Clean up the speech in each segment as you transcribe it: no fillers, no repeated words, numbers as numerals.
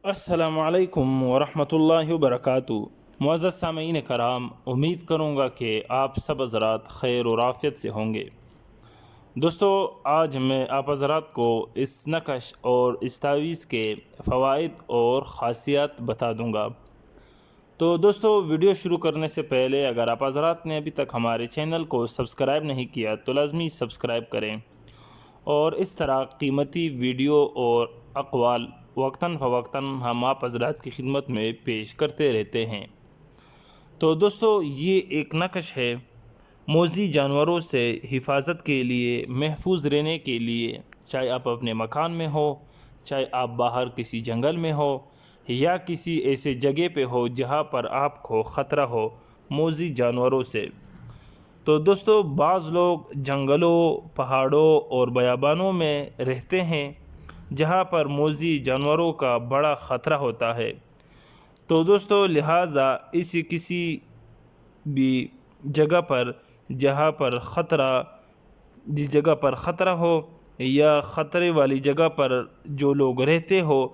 السلام علیکم ورحمۃ اللہ وبرکاتہ۔ معزز سامعین کرام، امید کروں گا کہ آپ سب حضرات خیر و عافیت سے ہوں گے۔ دوستو، آج میں آپ حضرات کو اس نقش اور اس تعویذ کے فوائد اور خاصیات بتا دوں گا۔ تو دوستو، ویڈیو شروع کرنے سے پہلے اگر آپ حضرات نے ابھی تک ہمارے چینل کو سبسکرائب نہیں کیا تو لازمی سبسکرائب کریں، اور اس طرح قیمتی ویڈیو اور اقوال وقتاً فوقتاً ہم آپ حضرات کی خدمت میں پیش کرتے رہتے ہیں۔ تو دوستو، یہ ایک نقش ہے موذی جانوروں سے حفاظت کے لیے، محفوظ رہنے کے لیے، چاہے آپ اپنے مکان میں ہو، چاہے آپ باہر کسی جنگل میں ہو، یا کسی ایسے جگہ پہ ہو جہاں پر آپ کو خطرہ ہو موذی جانوروں سے۔ تو دوستو، بعض لوگ جنگلوں، پہاڑوں اور بیابانوں میں رہتے ہیں جہاں پر موذی جانوروں کا بڑا خطرہ ہوتا ہے۔ تو دوستو، لہٰذا ایسی کسی بھی جگہ پر جہاں پر جس جگہ پر خطرہ ہو یا خطرے والی جگہ پر جو لوگ رہتے ہو،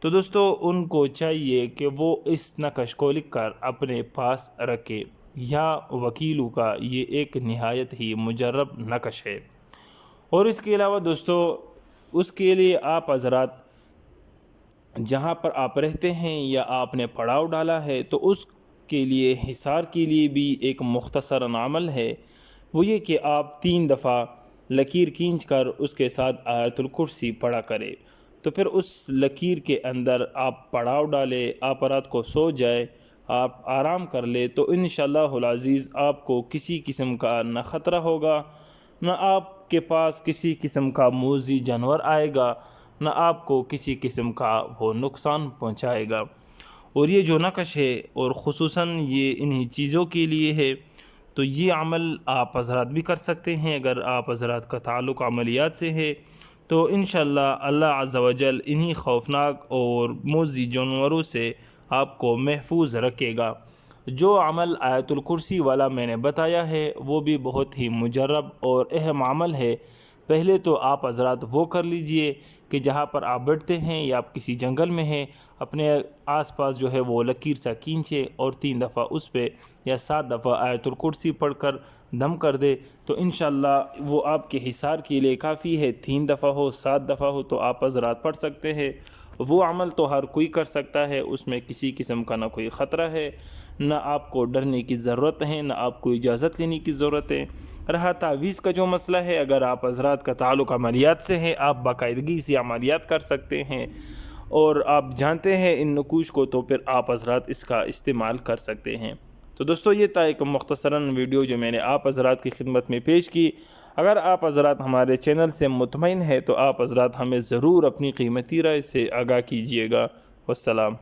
تو دوستو ان کو چاہیے کہ وہ اس نقش کو لکھ کر اپنے پاس رکھے۔ یا وکیلوں کا یہ ایک نہایت ہی مجرب نقش ہے۔ اور اس کے علاوہ دوستو، اس کے لیے آپ حضرات جہاں پر آپ رہتے ہیں یا آپ نے پڑاؤ ڈالا ہے، تو اس کے لیے حصار کے لیے بھی ایک مختصر عمل ہے۔ وہ یہ کہ آپ 3 دفعہ لکیر کھینچ کر اس کے ساتھ آیت الکرسی پڑھا کرے۔ تو پھر اس لکیر کے اندر آپ پڑاؤ ڈالے، آپ رات کو سو جائے، آپ آرام کر لے، تو انشاءاللہ العزیز آپ کو کسی قسم کا نہ خطرہ ہوگا، نہ آپ کے پاس کسی قسم کا موذی جانور آئے گا، نہ آپ کو کسی قسم کا وہ نقصان پہنچائے گا۔ اور یہ جو نقش ہے، اور خصوصاً یہ انہی چیزوں کے لیے ہے، تو یہ عمل آپ حضرات بھی کر سکتے ہیں۔ اگر آپ حضرات کا تعلق عملیات سے ہے تو انشاءاللہ اللہ عز و جل انہی خوفناک اور موذی جانوروں سے آپ کو محفوظ رکھے گا۔ جو عمل آیت الکرسی والا میں نے بتایا ہے وہ بھی بہت ہی مجرب اور اہم عمل ہے۔ پہلے تو آپ حضرات وہ کر لیجئے کہ جہاں پر آپ بیٹھتے ہیں یا آپ کسی جنگل میں ہیں، اپنے آس پاس جو ہے وہ لکیر سا کھینچے اور 3 دفعہ اس پہ یا 7 دفعہ آیت الکرسی پڑھ کر دم کر دے، تو انشاءاللہ وہ آپ کے حصار کے لیے کافی ہے۔ 3 دفعہ ہو، 7 دفعہ ہو، تو آپ حضرات پڑھ سکتے ہیں۔ وہ عمل تو ہر کوئی کر سکتا ہے، اس میں کسی قسم کا نہ کوئی خطرہ ہے، نہ آپ کو ڈرنے کی ضرورت ہے، نہ آپ کو اجازت لینے کی ضرورت ہے۔ رہا تعویذ کا جو مسئلہ ہے، اگر آپ حضرات کا تعلق عملیات سے ہے، آپ باقاعدگی سے عملیات کر سکتے ہیں اور آپ جانتے ہیں ان نقوش کو، تو پھر آپ حضرات اس کا استعمال کر سکتے ہیں۔ تو دوستو، یہ تھا ایک مختصراً ویڈیو جو میں نے آپ حضرات کی خدمت میں پیش کی۔ اگر آپ حضرات ہمارے چینل سے مطمئن ہیں تو آپ حضرات ہمیں ضرور اپنی قیمتی رائے سے آگاہ کیجیے گا۔ والسلام۔